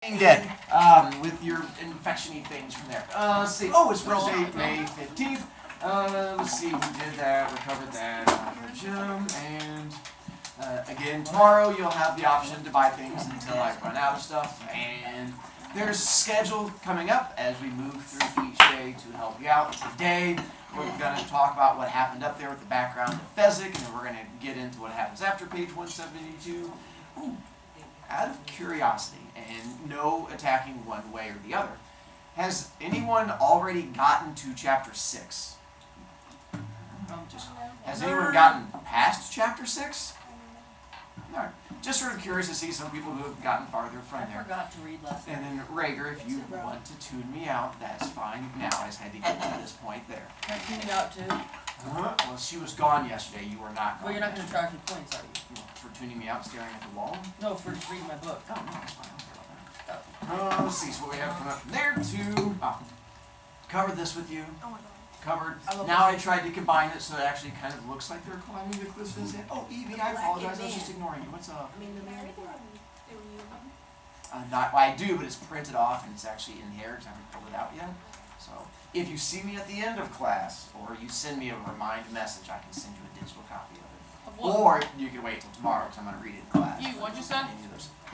Dead with your infection-y things from there. Let's see. Oh, it's Wednesday, May 15th. Let's see. We did that. We covered that. And again, tomorrow you'll have the option to buy things until I run out of stuff. And there's schedule coming up as we move through each day to help you out. Today, we're going to talk about what happened up there with the background of Fezzik, and then we're going to get into what happens after page 172. Ooh. Out of curiosity, and no attacking one way or the other, has anyone already gotten to chapter 6? Has anyone gotten past chapter 6? No. Just sort of curious to see some people who have gotten farther from there. I forgot to read last night. And then, Rager, if you want to tune me out, that's fine. Now I just had to get to this point there. Can I tune you out too? Well, she was gone yesterday. You were not gone. Well, you're not going to charge me points, are you? For tuning me out, staring at the wall? No, for just reading my book. Oh, no, that's fine. I don't care about that. Let's see. So what we have coming up from there to cover this with you. Oh my god. Covered. Now I tried to combine it so it actually kind of looks like they're climbing the cliffs. Oh, Evie, I apologize. I was just ignoring you. What's up? I mean, the man before. Not, well, I do, but it's printed off and it's actually in here because I haven't pulled it out yet. So if you see me at the end of class or you send me a remind message, I can send you a digital copy of it. Of what? Or you can wait till tomorrow because I'm going to read it in class. You, what'd you say?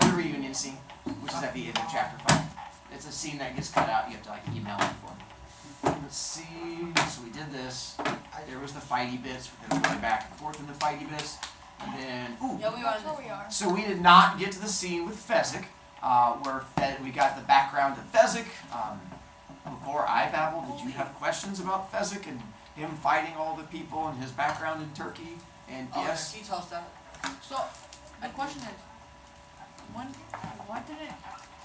The reunion scene, which is at the end of chapter 5. It's a scene that gets cut out. You have to like email it for me. Let's see. So we did this. There was the fighty bits. We're going back and forth in the fighty bits. And then, ooh. Yeah, we are. That's where we are. So we did not get to the scene with Fezzik, where we got the background of Fezzik. Before I babbled, did you have questions about Fezzik and him fighting all the people and his background in Turkey? And yes. He tossed out. So, the question is, why did it?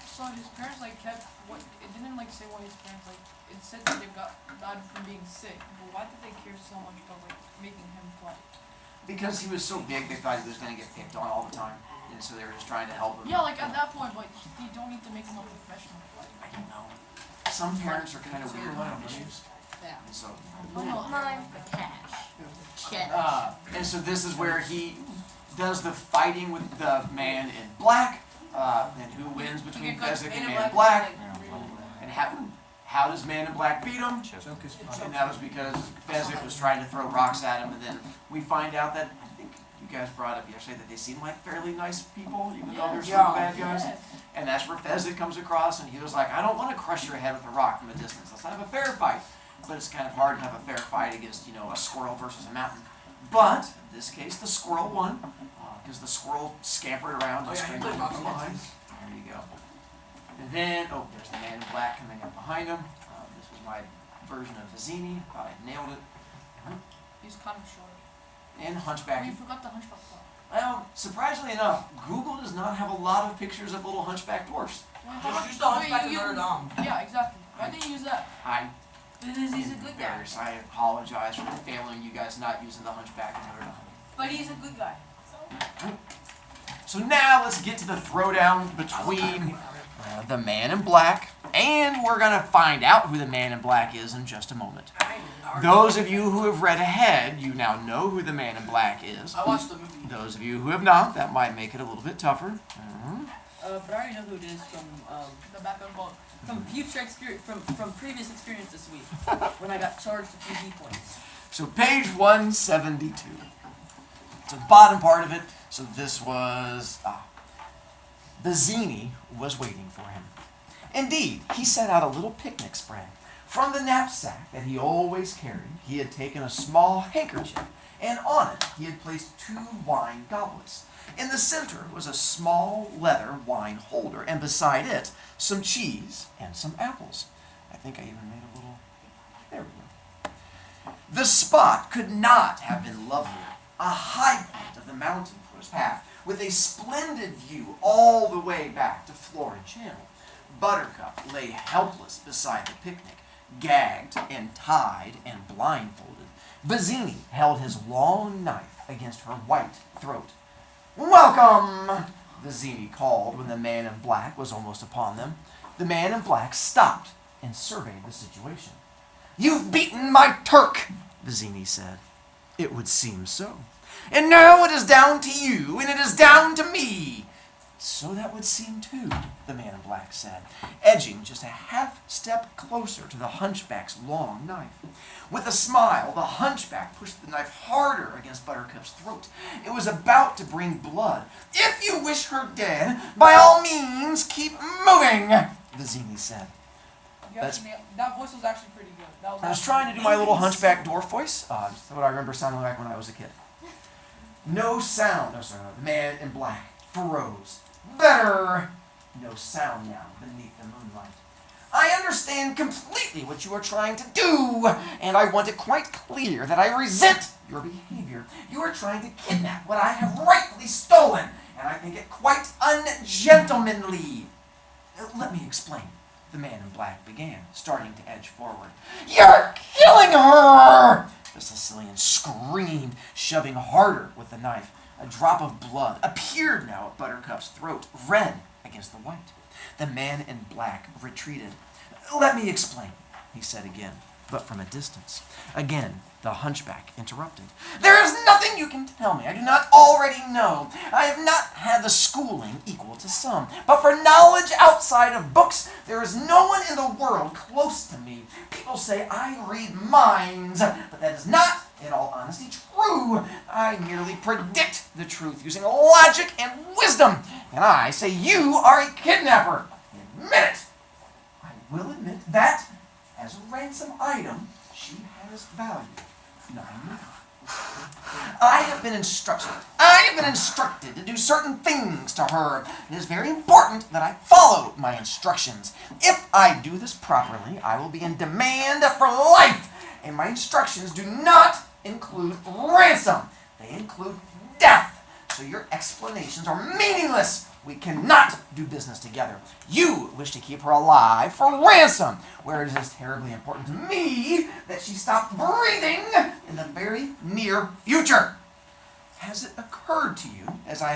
So his parents kept what? It didn't say why his parents It said that they got died from being sick. But why did they care so much about making him fight? Because he was so big, they thought he was going to get picked on all the time, and so they were just trying to help him. Yeah, at that point, you don't need to make him a professional. I don't know. Some parents are kind of weird on issues. Yeah. And so, The cash. Check. and so this is where he does the fighting with the man in black, and who wins between Fezzik and Man in Black, and how does Man in Black beat him? And that was because Fezzik was trying to throw rocks at him, and then we find out that, I think you guys brought up yesterday, that they seem like fairly nice people, even though they're some bad guys. And that's where Fezzik comes across, and he was like, I don't want to crush your head with a rock from a distance. Let's not have a fair fight. But it's kind of hard to have a fair fight against, a squirrel versus a mountain. But, in this case, the squirrel won, because the squirrel scampered around and screamed from behind. There you go. And then, there's the Man in Black coming up behind him. This was my version of Vizzini. Thought I nailed it. He's kind of short. And Hunchback. Oh, you forgot the hunchback part. Well, surprisingly enough, Google does not have a lot of pictures of little hunchback dwarfs. Just the Hunchback of Notre Dame. Yeah, exactly. Why didn't you use that? He's a good guy. I apologize for failing you guys not using the Hunchback of Notre Dame. But he's a good guy. So now let's get to the throwdown between the Man in Black, and we're going to find out who the Man in Black is in just a moment. Those of you who have read ahead, you now know who the Man in Black is. I watched the movie. Those of you who have not, that might make it a little bit tougher. But I already know who it is from The back of the book. from future experience, from previous experience this week when I got charged a few D points. So page 172. So the bottom part of it, so this was, Vizzini was waiting for him. Indeed, he set out a little picnic spread. From the knapsack that he always carried, he had taken a small handkerchief, and on it he had placed 2 wine goblets. In the center was a small leather wine holder, and beside it, some cheese and some apples. I think I even made a little... There we go. The spot could not have been lovelier. A high point of the mountain for his path, with a splendid view all the way back to Florin Channel. Buttercup lay helpless beside the picnic, gagged and tied and blindfolded. Vizzini held his long knife against her white throat. "Welcome!" Vizzini called when the Man in Black was almost upon them. The Man in Black stopped and surveyed the situation. "You've beaten my Turk," Vizzini said. "It would seem so. And now it is down to you, and it is down to me." So that would seem too, the man in black said, edging just a half step closer to the hunchback's long knife. With a smile, the hunchback pushed the knife harder against Buttercup's throat. It was about to bring blood. If you wish her dead, by all means keep moving, Vizzini said. That voice was actually pretty good. I was trying to do my little hunchback dwarf voice. That's what I remember sounding like when I was a kid. No sound. The man in black froze. Better. No sound now beneath the moonlight. I understand completely what you are trying to do, and I want it quite clear that I resent your behavior. You are trying to kidnap what I have rightfully stolen, and I think it quite ungentlemanly. Let me explain. The man in black began, starting to edge forward. You're killing her! The Sicilian screamed, shoving harder with the knife. A drop of blood appeared now at Buttercup's throat, red against the white. The man in black retreated. Let me explain, he said again, but from a distance. Again, the hunchback interrupted. There is nothing you can tell me I do not already know. I have not had the schooling equal to some, but for knowledge outside of books, there is no one in the world close to me. People say I read minds, but that is not, in all honesty, true. I merely predict the truth using logic and wisdom, and I say you are a kidnapper. Admit it. I will admit that, as a ransom item, she has value. I have been instructed to do certain things to her. It is very important that I follow my instructions. If I do this properly, I will be in demand for life. And my instructions do not include ransom. They include death. So your explanations are meaningless. We cannot do business together. You wish to keep her alive for ransom, where it is terribly important to me that she stop breathing in the very near future. Has it occurred to you, that I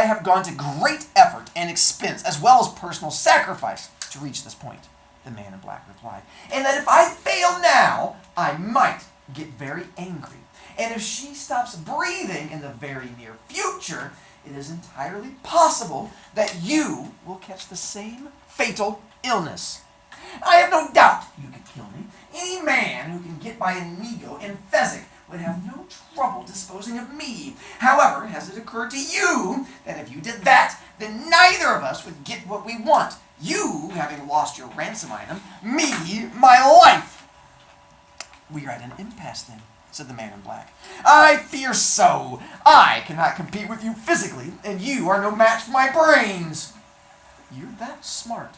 have gone to great effort and expense, as well as personal sacrifice, to reach this point? The man in black replied. And that if I fail now, I might get very angry. And if she stops breathing in the very near future, it is entirely possible that you will catch the same fatal illness. I have no doubt you could kill me. Any man who can get by an amigo in Fezzik would have no trouble disposing of me. However, has it occurred to you that if you did that, then neither of us would get what we want? You, having lost your ransom item, me, my life. We are at an impasse then, said the man in black. I fear so. I cannot compete with you physically, and you are no match for my brains. You're that smart.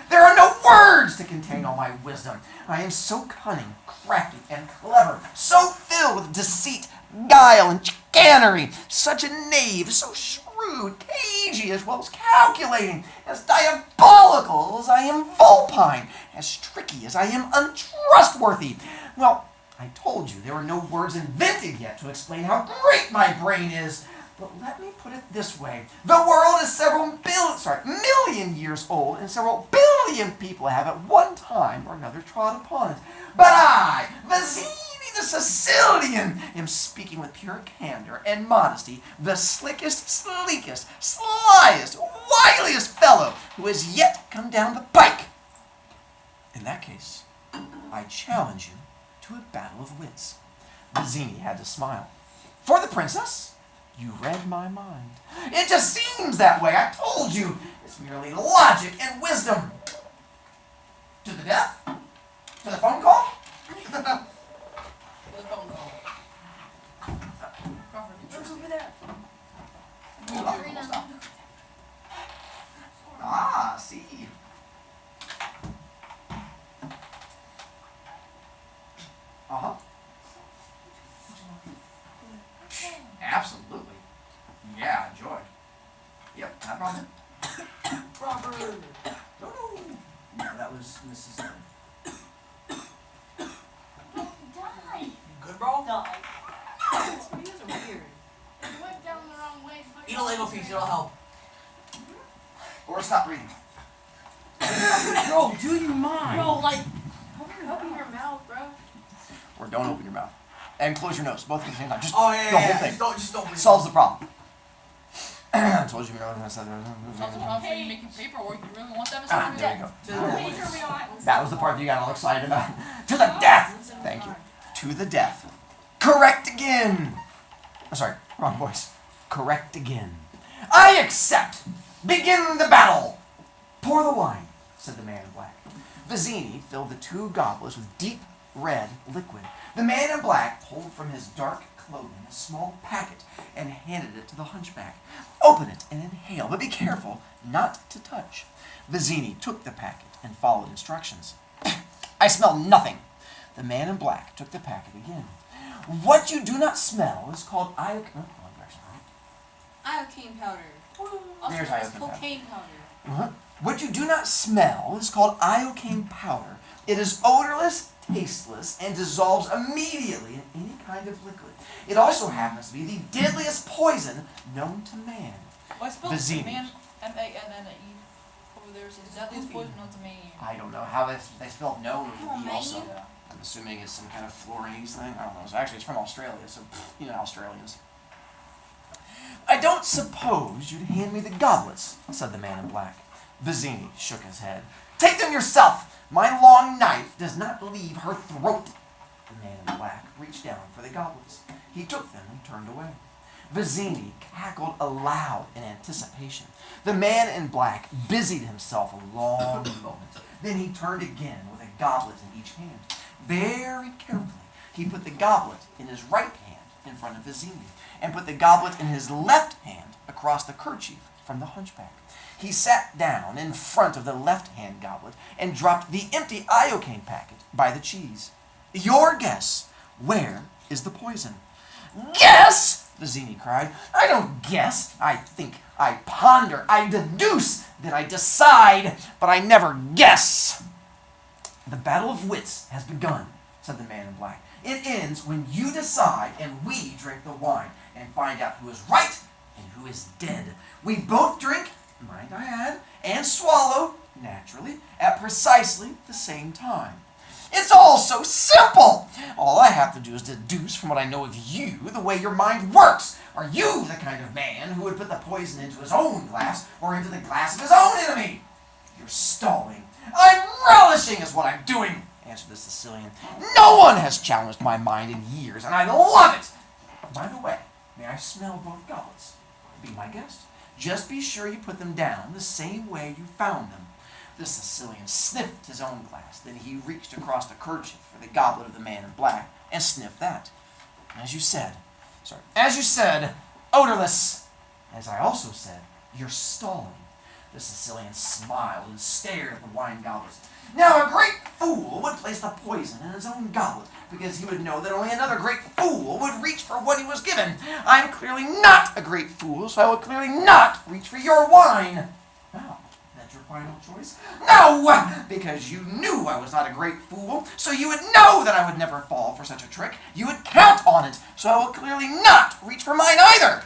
There are no words to contain all my wisdom. I am so cunning, crafty, and clever, so filled with deceit, guile, and chicanery, such a knave, so shrewd, cagey, as well as calculating, as diabolical as I am vulpine, as tricky as I am untrustworthy. Well, I told you there were no words invented yet to explain how great my brain is. But let me put it this way. The world is million years old, and several billion people have at one time or another trod upon it. But I, Vizzini the Sicilian, am speaking with pure candor and modesty, the slickest, sleekest, slyest, wiliest fellow who has yet come down the pike. In that case, I challenge you to a battle of wits. Vizzini had to smile. For the princess? You read my mind. It just seems that way. I told you. It's merely logic and wisdom. To the death? To the phone call? The phone call. Crawford, what's over there? Ah, see. Uh-huh. Absolutely. Yeah, enjoy. Yep, no problem. Robert. No. No, that was Mrs. Die. Good, bro? Die. You guys are weird. It went down the wrong way. But Eat a Lego piece, it'll help. Or stop reading. Bro, do you mind? Bro, like, Open your mouth, bro. Or don't open your mouth. And close your nose, both at the same time. Just Oh yeah, the whole yeah. thing. Just don't. Solves the problem. I told you. Sounds like when you're making paperwork, you really want that Ah, to there you go. To the death. That was the part that you got all excited about. To the death! Thank you. To the death. Correct again! I'm sorry, wrong voice. Correct again. I accept! Begin the battle! Pour the wine, said the man in black. Vizzini filled the 2 goblets with deep red liquid. The man in black pulled from his dark clothing a small packet and handed it to the hunchback. Open it and inhale, but be careful not to touch. Vizzini took the packet and followed instructions. I smell nothing. The man in black took the packet again. What you do not smell is called iocane. Iocane powder. Also There's known as iocane powder. cocaine powder. What you do not smell is called iocane powder. It is odorless, tasteless, and dissolves immediately in any kind of liquid. It also happens to be the deadliest poison known to man. Well, I spelled Vizzini. man, M-A-N-N-E. Over there says deadliest poison known to man. I don't know how they spelled no with Come on, an E also. man. I'm assuming it's some kind of Florese thing. I don't know. It's from Australia, so you know Australians. I don't suppose you'd hand me the goblets, said the man in black. Vizzini shook his head. Take them yourself! My long knife does not leave her throat. The man in black reached down for the goblets. He took them and turned away. Vizzini cackled aloud in anticipation. The man in black busied himself a long moment. Then he turned again with a goblet in each hand. Very carefully, he put the goblet in his right hand in front of Vizzini, and put the goblet in his left hand across the kerchief from the hunchback. He sat down in front of the left-hand goblet and dropped the empty iocane packet by the cheese. Your guess, where is the poison? Guess! Vizzini cried. I don't guess. I think, I ponder, I deduce, then I decide, but I never guess. The battle of wits has begun, said the man in black. It ends when you decide and we drink the wine and find out who is right and who is dead. We both drink, might I add, and swallow, naturally, at precisely the same time. It's all so simple! All I have to do is deduce from what I know of you the way your mind works. Are you the kind of man who would put the poison into his own glass or into the glass of his own enemy? You're stalling. I'm relishing is what I'm doing, answered the Sicilian. No one has challenged my mind in years, and I love it. By the way, may I smell both goblets? Be my guest. Just be sure you put them down the same way you found them. The Sicilian sniffed his own glass. Then he reached across the kerchief for the goblet of the man in black and sniffed that. As you said, odorless. As I also said, you're stalling. The Sicilian smiled and stared at the wine goblets. Now a great fool would place the poison in his own goblet, because he would know that only another great fool would reach for what he was given. I'm clearly not a great fool, so I will clearly not reach for your wine. Now, that's your final choice? No! Because you knew I was not a great fool, so you would know that I would never fall for such a trick. You would count on it, so I will clearly not reach for mine either.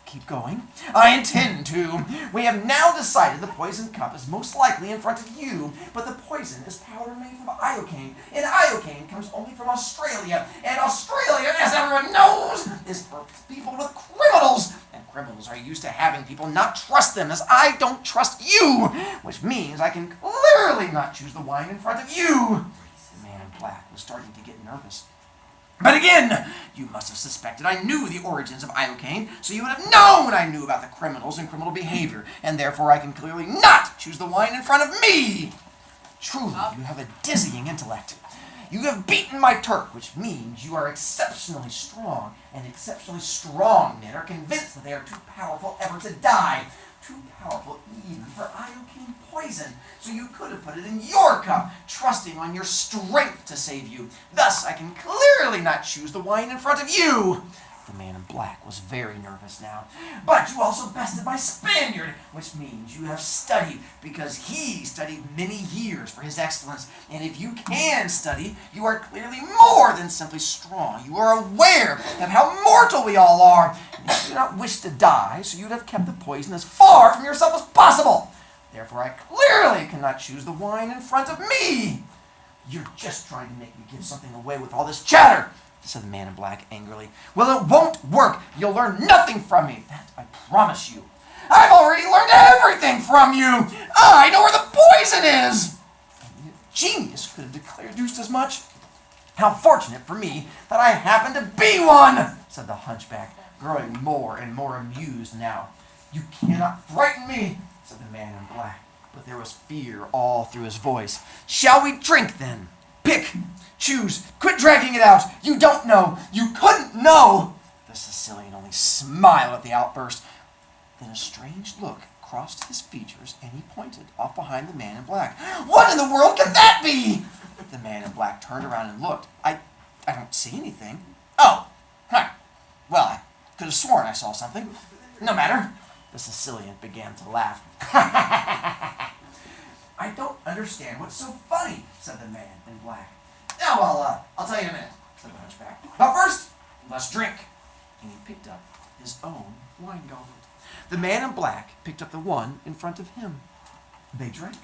Keep going. I intend to. We have now decided the poison cup is most likely in front of you, but the poison is powder made from iocane, and iocane comes only from Australia, and Australia, as everyone knows, is for people with criminals, and criminals are used to having people not trust them, as I don't trust you, which means I can clearly not choose the wine in front of you. The man in black was starting to get nervous. But again, you must have suspected I knew the origins of iocane, so you would have known I knew about the criminals and criminal behavior, and therefore I can clearly not choose the wine in front of me. Truly, you have a dizzying intellect. You have beaten my Turk, which means you are exceptionally strong, and exceptionally strong men are convinced that they are too powerful ever to die. Too powerful even for iocane poison, so you could have put it in your cup, trusting on your strength to save you. Thus, I can clearly not choose the wine in front of you. The man in black was very nervous now. But you also bested my Spaniard, which means you have studied, because he studied many years for his excellence. And if you can study, you are clearly more than simply strong. You are aware of how mortal we all are. And you do not wish to die, so you'd have kept the poison as far from yourself as possible. Therefore, I clearly cannot choose the wine in front of me. You're just trying to make me give something away with all this chatter. said the man in black angrily. Well, it won't work. You'll learn nothing from me. That I promise you. I've already learned everything from you. I know where the poison is. Genius could have declared as much. How fortunate for me that I happen to be one, said the hunchback, growing more and more amused now. You cannot frighten me, said the man in black, but there was fear all through his voice. Shall we drink then? Pick, choose, quit dragging it out. You don't know. You couldn't know. The Sicilian only smiled at the outburst. Then a strange look crossed his features, and he pointed off behind the man in black. What in the world can that be? The man in black turned around and looked. I don't see anything. Oh, huh. Well, I could have sworn I saw something. No matter. The Sicilian began to laugh. I don't understand what's so funny, said the man in black. Oh, well, I'll tell you in a minute, said the hunchback. But first, let's drink. And he picked up his own wine goblet. The man in black picked up the one in front of him. They drank.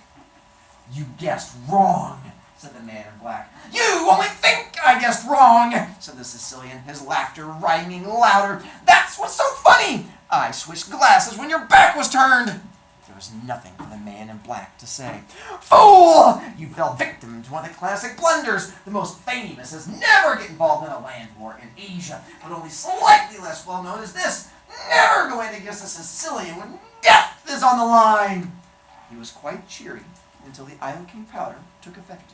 You guessed wrong, said the man in black. You only think I guessed wrong, said the Sicilian, his laughter rhyming louder. That's what's so funny. I switched glasses when your back was turned. There was nothing for the man in black to say. Fool! You fell victim to one of the classic blunders. The most famous is never get involved in a land war in Asia, but only slightly less well known is this. Never go in against a Sicilian when death is on the line. He was quite cheery until the iocane powder took effect.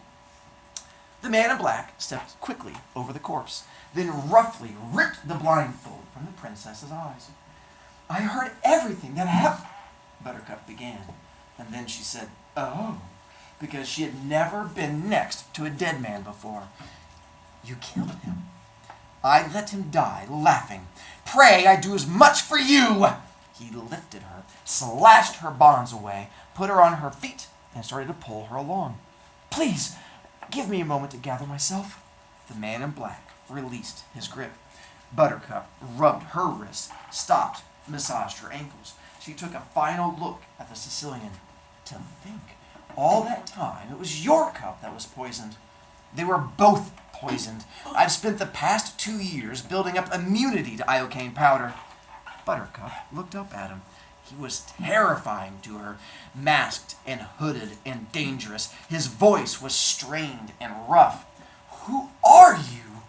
The man in black stepped quickly over the corpse, then roughly ripped the blindfold from the princess's eyes. I heard everything that happened, Buttercup began, and then she said, oh, because she had never been next to a dead man before. You killed him. I let him die, laughing. Pray I do as much for you. He lifted her, slashed her bonds away, put her on her feet, and started to pull her along. Please, give me a moment to gather myself. The man in black released his grip. Buttercup rubbed her wrists, stopped, massaged her ankles. She took a final look at the Sicilian. To think, all that time, it was your cup that was poisoned. They were both poisoned. I've spent the past 2 years building up immunity to iocane powder. Buttercup looked up at him. He was terrifying to her, masked and hooded and dangerous. His voice was strained and rough. Who are you?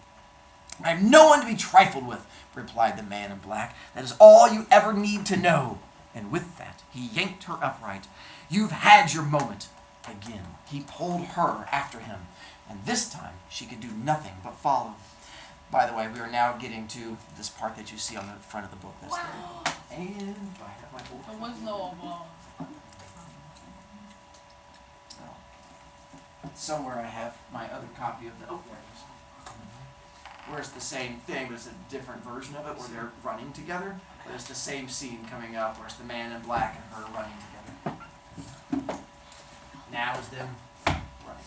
I'm no one to be trifled with, replied the man in black. That is all you ever need to know. And with that, he yanked her upright. You've had your moment. Again, he pulled her after him, and this time she could do nothing but follow. By the way, we are now getting to this part that you see on the front of the book. That's Wow. there. And I have my book. There was no, Somewhere I have my other copy of the. Oh, there it is. Where it's the same thing, but it's a different version of it, where they're running together. But it's the same scene coming up, where it's the man in black and her running together. Now is them running.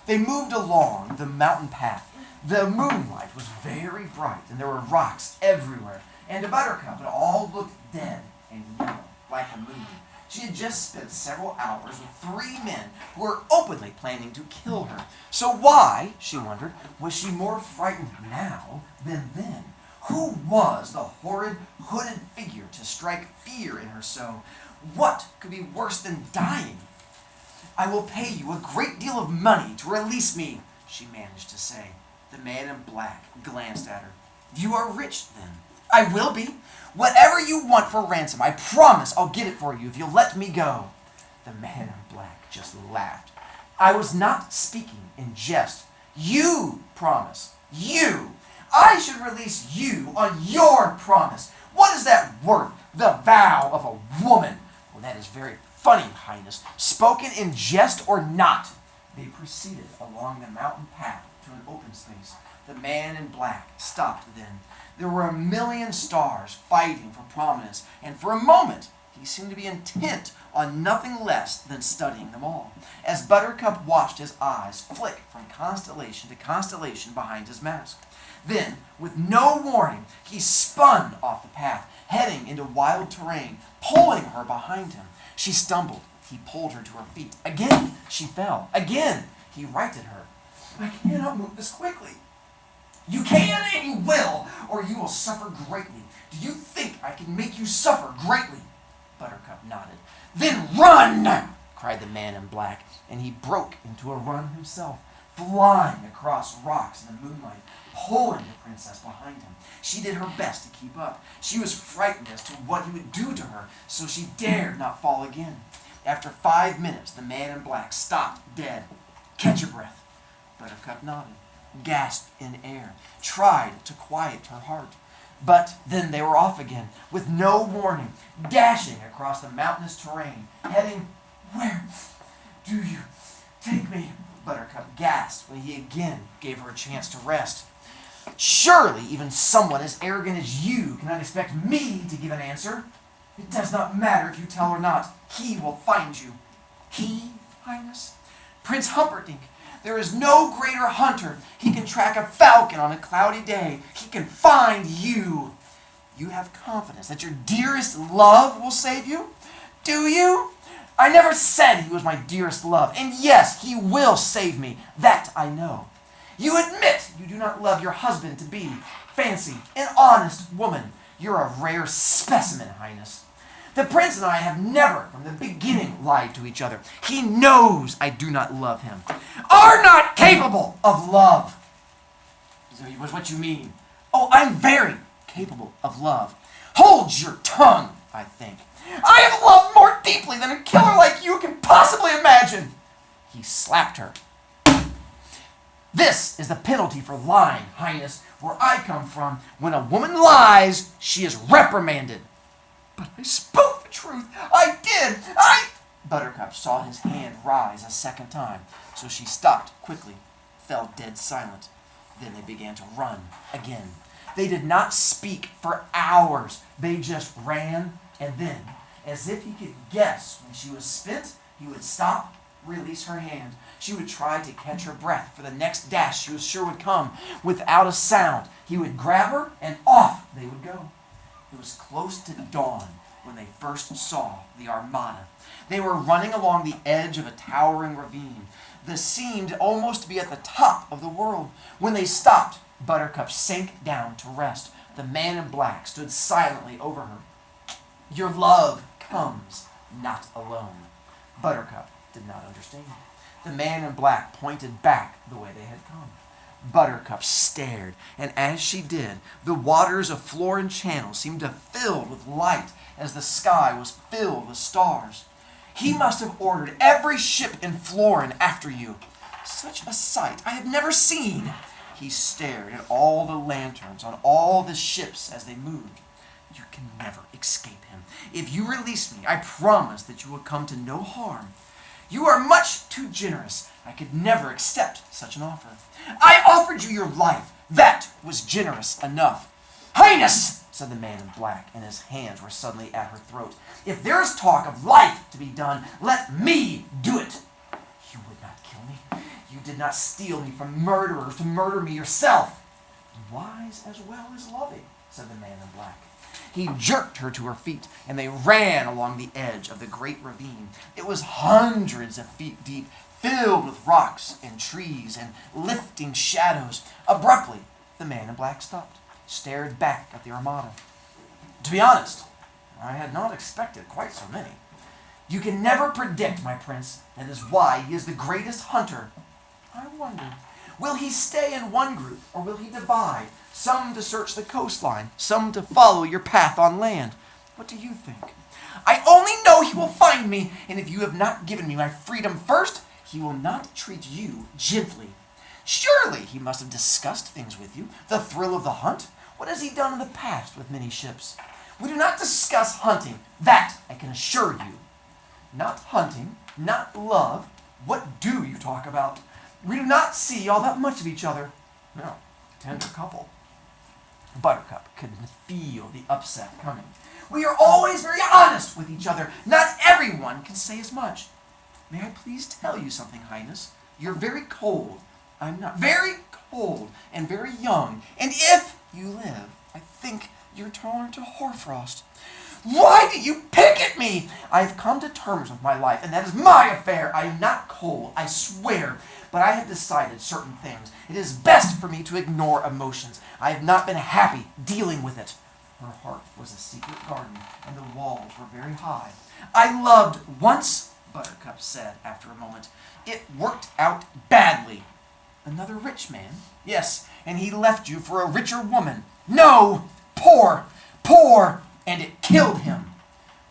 They moved along the mountain path. The moonlight was very bright, and there were rocks everywhere. And to Buttercup, it all looked dead and yellow, like the moon. She had just spent several hours with 3 men who were openly planning to kill her. So why, she wondered, was she more frightened now than then? Who was the horrid, hooded figure to strike fear in her so? What could be worse than dying? I will pay you a great deal of money to release me, she managed to say. The man in black glanced at her. You are rich, then. I will be. Whatever you want for ransom, I promise I'll get it for you if you'll let me go. The man in black just laughed. I was not speaking in jest. You promise. You. I should release you on your promise. What is that worth? The vow of a woman. Well, that is very funny, Highness. Spoken in jest or not. They proceeded along the mountain path to an open space. The man in black stopped then. There were a million stars fighting for prominence, and for a moment he seemed to be intent on nothing less than studying them all, as Buttercup watched his eyes flick from constellation to constellation behind his mask. Then, with no warning, he spun off the path, heading into wild terrain, pulling her behind him. She stumbled. He pulled her to her feet. Again, she fell. Again, He righted her. I cannot move this quickly. You can and you will, or you will suffer greatly. Do you think I can make you suffer greatly? Buttercup nodded. Then run! Cried the man in black, and he broke into a run himself, flying across rocks in the moonlight, pulling the princess behind him. She did her best to keep up. She was frightened as to what he would do to her, so she dared not fall again. After 5 minutes, the man in black stopped dead. Catch your breath. Buttercup nodded, gasped in air, tried to quiet her heart. But then they were off again, with no warning, dashing across the mountainous terrain, heading, "Where do you take me?" Buttercup gasped when he again gave her a chance to rest. "Surely even someone as arrogant as you cannot expect me to give an answer. It does not matter if you tell or not. He will find you." "He, Highness?" "Prince Humperdinck. There is no greater hunter. He can track a falcon on a cloudy day. He can find you." "You have confidence that your dearest love will save you? Do you?" "I never said he was my dearest love. And yes, he will save me. That I know." "You admit you do not love your husband to be. Fancy, an honest woman. You're a rare specimen, Highness." "The prince and I have never, from the beginning, lied to each other. He knows I do not love him." "Are not capable of love." "Was what you mean." "Oh, I'm very capable of love." "Hold your tongue, I think." "I have loved more deeply than a killer like you can possibly imagine." He slapped her. "This is the penalty for lying, Highness. Where I come from, when a woman lies, she is reprimanded." "But I spoke the truth. I did. Buttercup saw his hand rise a second time, so she stopped quickly, fell dead silent. Then they began to run again. They did not speak for hours. They just ran, and then, as if he could guess when she was spent, he would stop, release her hand. She would try to catch her breath for the next dash she was sure would come. Without a sound, he would grab her, and off they would go. It was close to dawn when they first saw the armada. They were running along the edge of a towering ravine. This seemed almost to be at the top of the world. When they stopped, Buttercup sank down to rest. The man in black stood silently over her. "Your love comes not alone." Buttercup did not understand. The man in black pointed back the way they had come. Buttercup stared, and as she did, the waters of Florin Channel seemed to fill with light as the sky was filled with stars. "He must have ordered every ship in Florin after you. Such a sight I have never seen." He stared at all the lanterns on all the ships as they moved. "You can never escape him. If you release me, I promise that you will come to no harm." "You are much too generous. I could never accept such an offer." "I offered you your life. That was generous enough." "Highness," said the man in black, and his hands were suddenly at her throat, "if there is talk of life to be done, let me do it." "You would not kill me. You did not steal me from murderers to murder me yourself." "Wise as well as loving," said the man in black. He jerked her to her feet, and they ran along the edge of the great ravine. It was hundreds of feet deep, filled with rocks and trees and lifting shadows. Abruptly, the man in black stopped, stared back at the armada. "To be honest, I had not expected quite so many. You can never predict, my prince. That is why he is the greatest hunter. I wonder, will he stay in one group, or will he divide? Some to search the coastline, some to follow your path on land. What do you think?" "I only know he will find me, and if you have not given me my freedom first, he will not treat you gently." "Surely he must have discussed things with you, the thrill of the hunt. What has he done in the past with many ships?" "We do not discuss hunting, that I can assure you." "Not hunting, not love. What do you talk about? We do not see all that much of each other." "No, tender couple." Buttercup could feel the upset coming. "We are always very honest with each other. Not everyone can say as much." "May I please tell you something, Highness? You're very cold. I'm not. Very cold and very young. And if you live, I think you're torn to hoarfrost." "Why do you pick at me?" "I have come to terms with my life, and that is my affair. I am not cold, I swear. but I have decided certain things. It is best for me to ignore emotions. I have not been happy dealing with it. Her heart was a secret garden, and the walls were very high. I loved once, Buttercup said after a moment. It worked out badly. Another rich man? Yes, and he left you for a richer woman. No! Poor! Poor! And it killed him.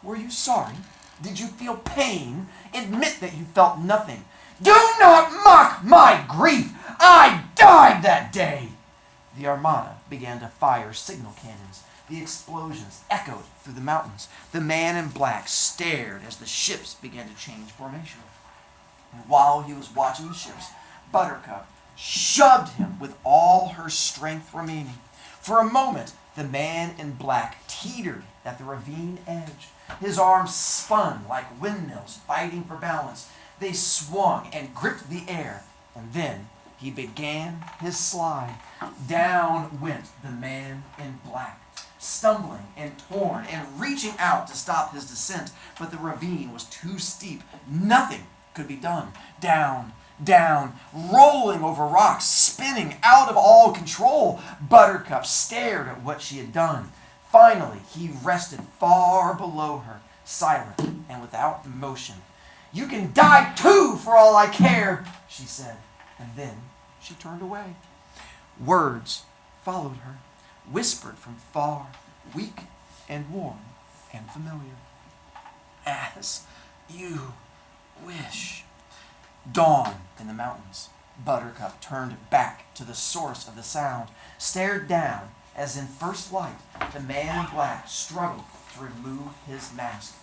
Were you sorry? Did you feel pain? Admit that you felt nothing. Do not mock my grief! I died that day! The Armada began to fire signal cannons. The explosions echoed through the mountains. The man in black stared as the ships began to change formation. And while he was watching the ships, Buttercup shoved him with all her strength remaining. For a moment, the man in black teetered at the ravine edge. His arms spun like windmills fighting for balance. They swung and gripped the air, and then he began his slide. Down went the man in black, stumbling and torn and reaching out to stop his descent, but the ravine was too steep. Nothing could be done. Down, down, rolling over rocks, spinning out of all control. Buttercup stared at what she had done. Finally, he rested far below her, silent and without motion. You can die too, for all I care, she said, and then she turned away. Words followed her, whispered from far, weak and warm and familiar. As you wish. Dawn in the mountains. Buttercup turned back to the source of the sound, stared down as in first light the man in black struggled to remove his mask.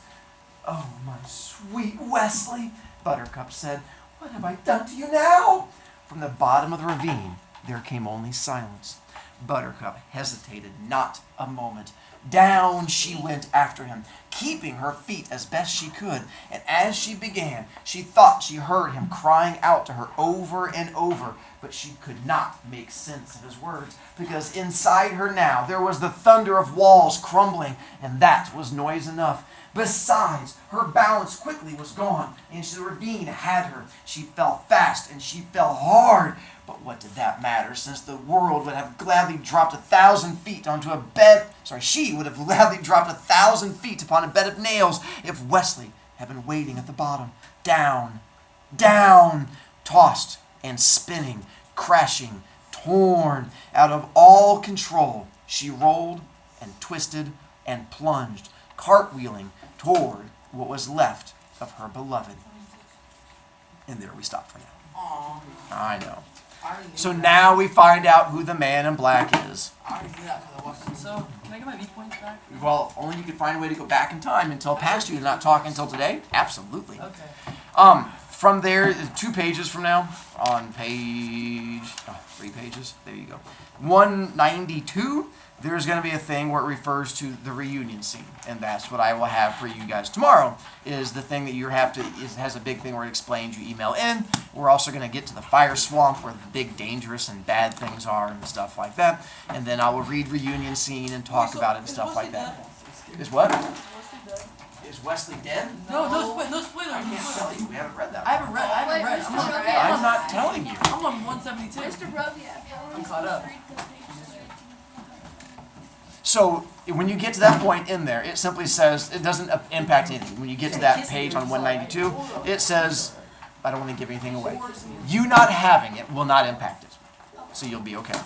Oh, my sweet Wesley, Buttercup said, what have I done to you now? From the bottom of the ravine there came only silence. Buttercup hesitated not a moment. Down she went after him, keeping her feet as best she could, and as she began, she thought she heard him crying out to her over and over, but she could not make sense of his words, because inside her now there was the thunder of walls crumbling, and that was noise enough. Besides, her balance quickly was gone, and the ravine had her. She fell fast, and she fell hard. But what did that matter, since the world would have gladly dropped 1,000 feet onto a bed... she would have gladly dropped 1,000 feet upon a bed of nails if Wesley had been waiting at the bottom. Down, down, tossed and spinning, crashing, torn out of all control, she rolled and twisted and plunged, cartwheeling toward what was left of her beloved. And there we stop for now. Aww. I know. I already knew So that. now we find out who the man in black is. I already knew that because I watched it. So, can I get my V-points back? Well, if only you could find a way to go back in time and tell past you to not talk until today. Absolutely. Okay. From there, 2 pages from now, on page, 3 pages, there you go. 192, there's going to be a thing where it refers to the reunion scene. And that's what I will have for you guys tomorrow, is the thing that you have to, has a big thing where it explains, you email in. We're also going to get to the fire swamp where the big dangerous and bad things are and stuff like that. And then I will read reunion scene and talk about it and stuff like that. Is what? Is Wesley dead? No spoilers. I can't tell you. We haven't read that. I haven't read. I'm not telling you. I'm on 172. Mr. Brovicast. I'm caught up. So when you get to that point in there, it simply says, it doesn't impact anything. When you get to that page on 192, it says, I don't want to give anything away. You not having it will not impact it. So you'll be okay.